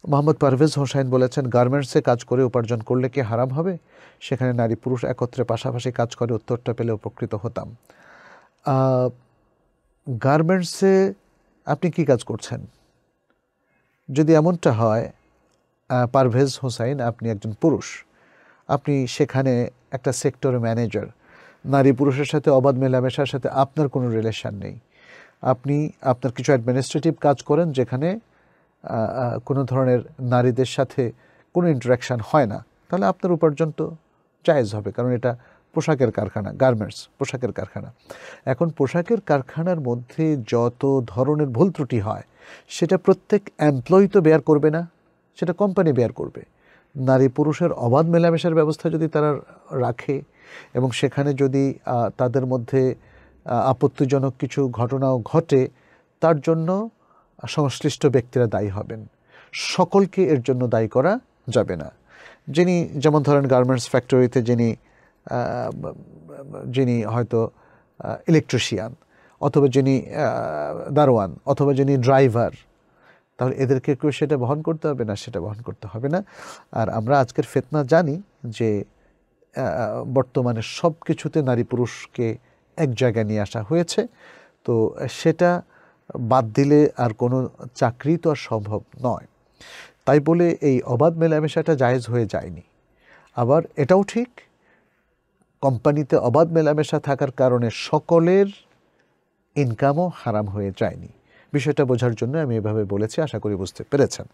মোহাম্মদ পারভেজ হোসাইন বলেছেন, গার্মেন্টসে কাজ করে উপার্জন করলে কি হারাম হবে? সেখানে নারী পুরুষ একত্রে পাশাপাশি কাজ করে, উত্তরটা পেলে উপকৃত হতাম। গার্মেন্টসে আপনি কি কাজ করছেন? যদি এমনটা হয়, পারভেজ হোসাইন, আপনি একজন পুরুষ, আপনি সেখানে একটা সেক্টর ম্যানেজার, নারী পুরুষের সাথে অবাধ মেলামেশার সাথে আপনার কোনো রিলেশন নেই, আপনি আপনার কিছু অ্যাডমিনিস্ট্রেটিভ কাজ করেন যেখানে কোনো ধরনের নারীদের সাথে কোনো ইন্টারাকশান হয় না, তাহলে আপনার উপার্জন তো জায়েজ হবে, কারণ এটা পোশাকের কারখানা, গার্মেন্টস পোশাকের কারখানা। এখন পোশাকের কারখানার মধ্যে যত ধরনের ভুল ত্রুটি হয় সেটা প্রত্যেক এমপ্লয়ি তো বেয়ার করবে না, সেটা কোম্পানি বেয়ার করবে। নারী পুরুষের অবাধ মেলামেশার ব্যবস্থা যদি তারা রাখে এবং সেখানে যদি তাদের মধ্যে আপত্তিজনক কিছু ঘটনাও ঘটে, তার জন্য সংশ্লিষ্ট ব্যক্তিরা দায়ী হবেন, সকলকে এর জন্য দায়ী করা যাবে না। যিনি, যেমন ধরেন গার্মেন্টস ফ্যাক্টরিতে যিনি হয়তো ইলেকট্রিশিয়ান, অথবা যিনি দারোয়ান, অথবা যিনি ড্রাইভার, তাহলে এদেরকে কেউ সেটা বহন করতে হবে না, সেটা বহন করতে হবে না। আর আমরা আজকের ফিতনা জানি যে বর্তমানে সব কিছুতে নারী পুরুষকে এক জায়গায় নিয়ে আসা হয়েছে, তো সেটা বাদ দিলে আর কোনো চাকরি তো আর সম্ভব নয়। তাই বলে এই অবাধ মেলামেশাটা জায়েজ হয়ে যায়নি। আবার এটাও ঠিক, কোম্পানিতে অবাধ মেলামেশা থাকার কারণে সকলের ইনকামও হারাম হয়ে যায়নি। বিষয়টা বোঝার জন্য আমি এভাবে বলেছি, আশা করি বুঝতে পেরেছেন।